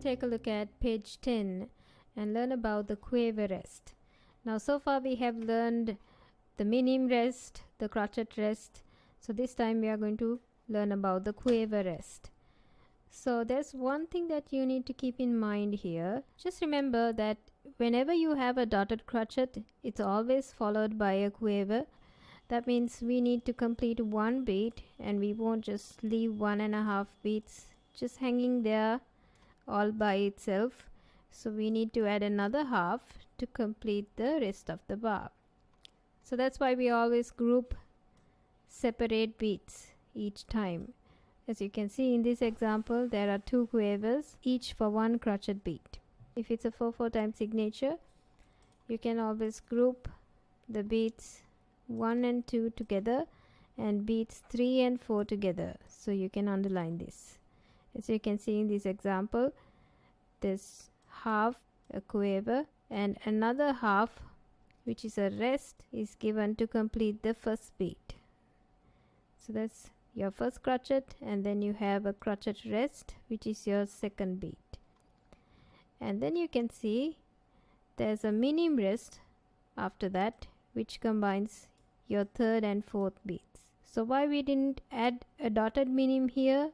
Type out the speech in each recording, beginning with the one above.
take a look at page 10 and learn about the Quaver rest. Now so far we have learned the minim rest, the crotchet rest. So this time we are going to learn about the Quaver rest. So there's one thing that you need to keep in mind here. Just remember that whenever you have a dotted crotchet, it's always followed by a Quaver. That means we need to complete one beat, and we won't just leave 1.5 beats just hanging there all by itself. So we need to add another half to complete the rest of the bar. So that's why we always group separate beats each time. As you can see in this example, there are 2 quavers, each for 1 crotchet beat. If it's a 4/4 time signature, you can always group the beats 1 and 2 together and beats 3 and 4 together. So you can underline this. As you can see in this example, this half a quaver and another half, which is a rest, is given to complete the first beat. So that's your first crotchet, and then you have a crotchet rest, which is your second beat. And then you can see there's a minim rest after that, which combines your third and fourth beats. So why we didn't add a dotted minim here,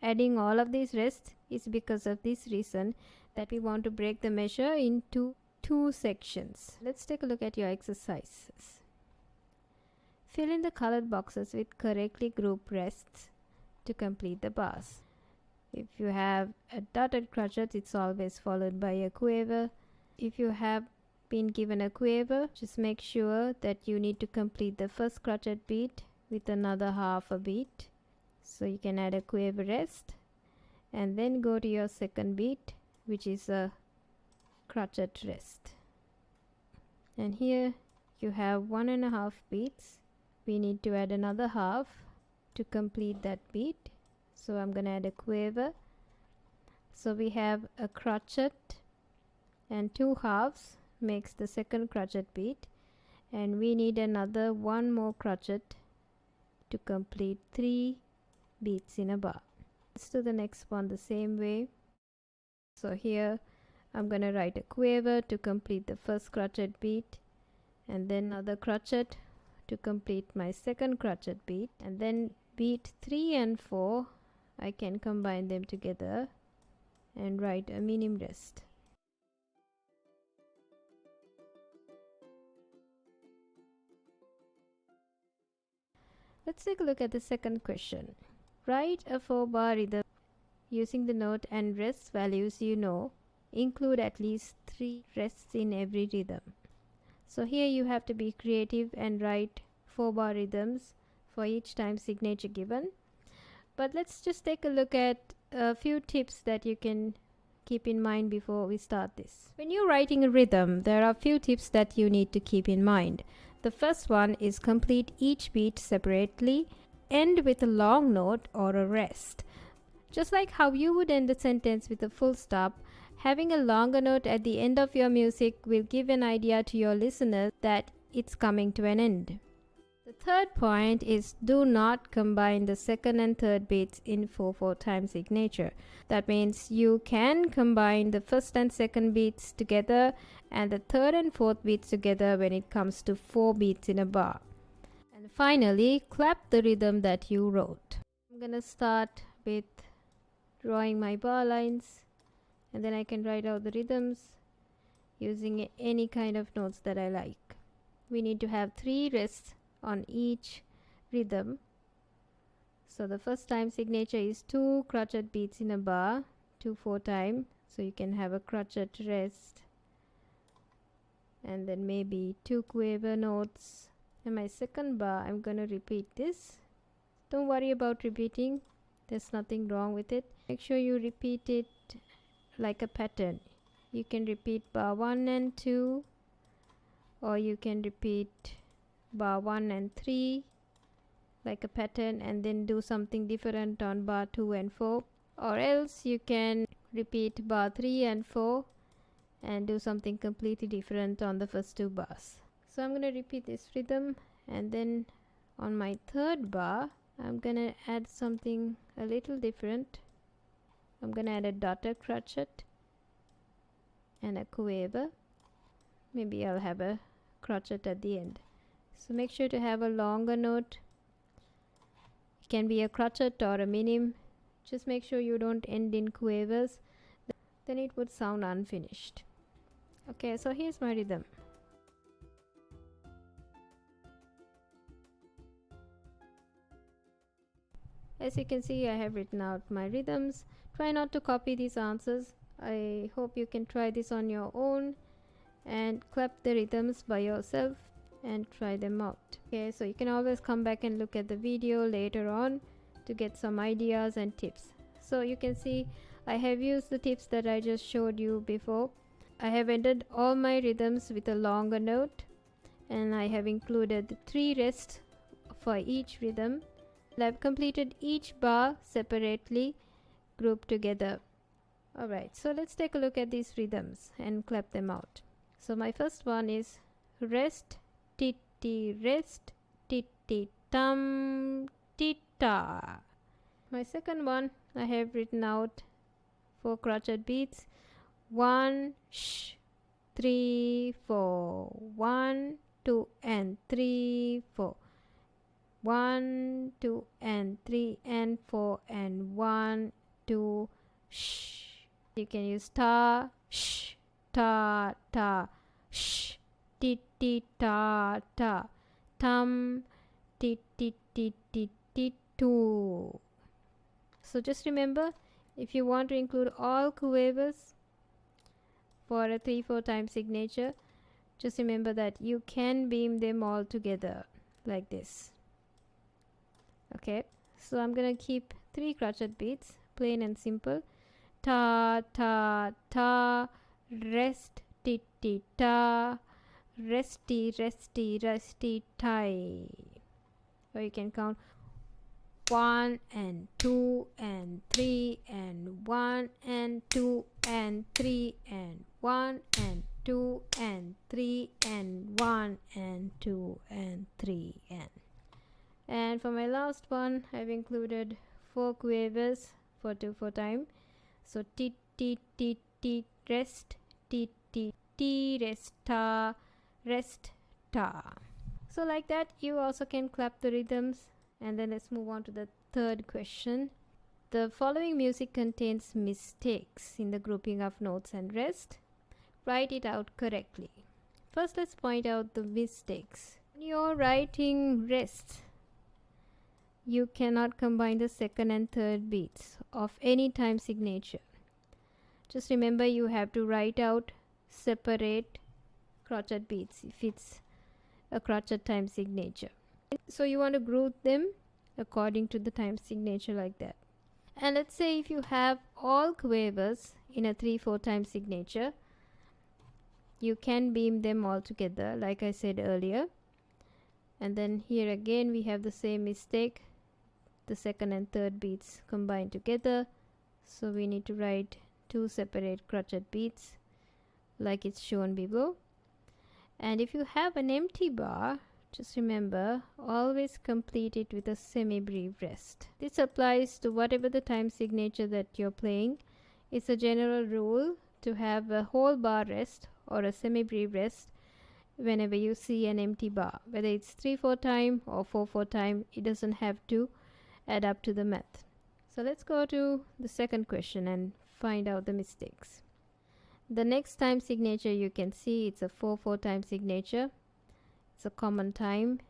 adding all of these rests, is because of this reason, that we want to break the measure into 2 sections. Let's take a look at your exercises. Fill in the colored boxes with correctly grouped rests to complete the bars. If you have a dotted crotchet, it's always followed by a quaver. If you have been given a quaver, just make sure that you need to complete the first crotchet beat with another half a beat. So you can add a quaver rest and then go to your second beat, which is a crotchet rest. And here you have 1.5 beats. We need to add another half to complete that beat. So I'm going to add a quaver. So we have a crotchet and 2 halves makes the second crotchet beat, and we need another 1 more crotchet to complete 3 beats in a bar. Let's do the next one the same way. So here I'm going to write a quaver to complete the first crotchet beat, and then another crotchet to complete my second crotchet beat, and then beat 3 and 4 I can combine them together and write a minim rest. Let's take a look at the second question. Write a 4-bar rhythm using the note and rest values you know. Include at least 3 rests in every rhythm. So here you have to be creative and write 4-bar rhythms for each time signature given. But let's just take a look at a few tips that you can keep in mind before we start this. When you're writing a rhythm, there are a few tips that you need to keep in mind. The first one is complete each beat separately, end with a long note or a rest. Just like how you would end a sentence with a full stop, having a longer note at the end of your music will give an idea to your listeners that it's coming to an end. The third point is do not combine the second and third beats in 4/4 time signature. That means you can combine the first and second beats together and the third and fourth beats together when it comes to 4 beats in a bar. And finally, clap the rhythm that you wrote. I'm gonna start with drawing my bar lines, and then I can write out the rhythms using any kind of notes that I like. We need to have 3 rests on each rhythm. So the first time signature is 2 crotchet beats in a bar, 2/4 time. So you can have a crotchet rest and then maybe 2 quaver notes. And my second bar, I'm going to repeat this. Don't worry about repeating, there's nothing wrong with it. Make sure you repeat it like a pattern. You can repeat bar 1 and 2, or you can repeat bar 1 and 3 like a pattern and then do something different on bar 2 and 4, or else you can repeat bar 3 and 4 and do something completely different on the first 2 bars. So I'm going to repeat this rhythm, and then on my third bar I'm going to add something a little different. I'm gonna add a daughter crotchet and a quaver. Maybe I'll have a crotchet at the end. So make sure to have a longer note. It can be a crotchet or a minim. Just make sure you don't end in quavers, then it would sound unfinished. Okay, so here's my rhythm. As you can see, I have written out my rhythms. Try not to copy these answers. I hope you can try this on your own and clap the rhythms by yourself and try them out. Okay, so you can always come back and look at the video later on to get some ideas and tips. So you can see I have used the tips that I just showed you before. I have ended all my rhythms with a longer note, and I have included 3 rests for each rhythm. I've completed each bar separately, grouped together. Alright, so let's take a look at these rhythms and clap them out. So my first one is rest, titti, rest, titti, tam, tita. My second one, I have written out 4 crotchet beats. 1, sh, 3, 4. 1, 2, and 3, 4. 1, 2, and 3, and 4, and 1, 2, sh. You can use ta, sh, ta, ta, sh, ti, ti, ta, ta, tam, ti, ti, ti, ti, ti, tu. So just remember, if you want to include all quavers for a 3/4 time signature, just remember that you can beam them all together like this. Okay, so I'm gonna keep 3 crotchet beats, plain and simple. Ta, ta, ta, rest, ti, ti, ta, resty, resty, resty, tie. Or you can count 1 and 2 and 3 and 1 and 2 and 3 and 1 and 2 and 3 and 1 and 2 and 3 and for my last one, I've included 4 quavers for 2/4 time. So ti, ti, ti, ti, rest, ti, ti, ti, rest, ta, rest, ta. So like that, you also can clap the rhythms. And then let's move on to the third question. The following music contains mistakes in the grouping of notes and rest. Write it out correctly. First, let's point out the mistakes. When you're writing rests, you cannot combine the second and third beats of any time signature. Just remember, you have to write out separate crotchet beats if it's a crotchet time signature. So you want to group them according to the time signature like that. And let's say if you have all quavers in a 3/4 time signature, you can beam them all together like I said earlier. And then here again we have the same mistake, the second and third beats combined together. So we need to write 2 separate crotchet beats like it's shown below. And if you have an empty bar, just remember, always complete it with a semi-brief rest. This applies to whatever the time signature that you're playing. It's a general rule to have a whole bar rest or a semi-brief rest whenever you see an empty bar. Whether it's 3/4 time or 4/4 time, it doesn't have to add up to the math. So let's go to the second question and find out the mistakes. The next time signature, you can see it's a 4/4 time signature. It's a common time.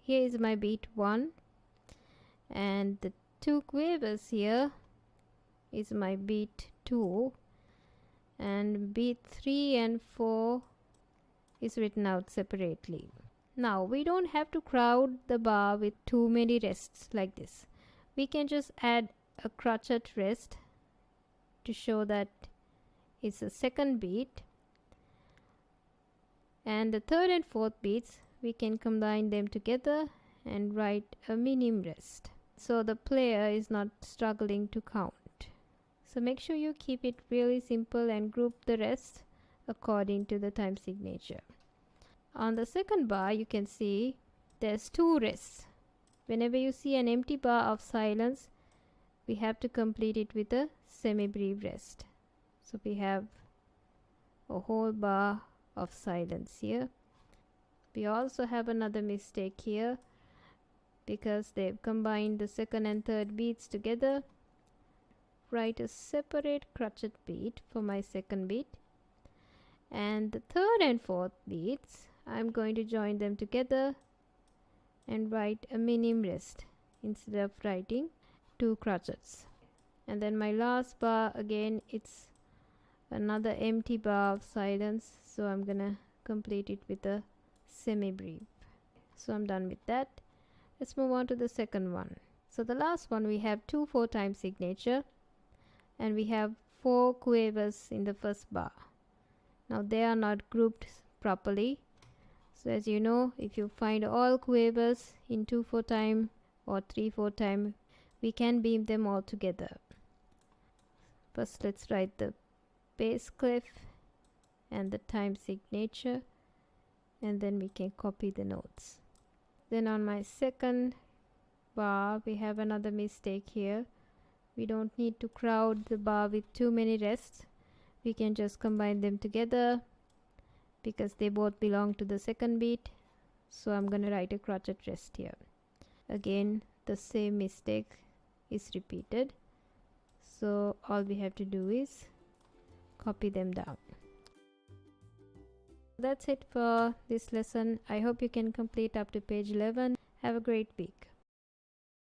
Here is my beat 1, and the 2 quavers here is my beat 2, and beat 3 and 4 is written out separately. Now we don't have to crowd the bar with too many rests like this. We can just add a crotchet rest to show that it's a second beat, and the third and fourth beats we can combine them together and write a minim rest, so the player is not struggling to count. So make sure you keep it really simple and group the rests according to the time signature. On the second bar, you can see there's 2 rests. Whenever you see an empty bar of silence, we have to complete it with a semi-brief rest. So we have a whole bar of silence here. We also have another mistake here, because they've combined the second and third beats together. Write a separate crotchet beat for my second beat, and the third and fourth beats I'm going to join them together and write a minim rest instead of writing 2 crotchets. And then my last bar, again it's another empty bar of silence, so I'm gonna complete it with a semi-brief. So I'm done with that. Let's move on to the second one. So the last one, we have 2 4-time signature, and we have 4 quavers in the first bar. Now they are not grouped properly, so as you know, if you find all quavers in 2 4-time or 3 4-time, we can beam them all together. First let's write the bass clef and the time signature, and then we can copy the notes. Then on my second bar, we have another mistake here. We don't need to crowd the bar with too many rests. We can just combine them together because they both belong to the second beat. So I'm going to write a crotchet rest here. Again, the same mistake is repeated. So all we have to do is copy them down. That's it for this lesson. I hope you can complete up to page 11. Have a great week.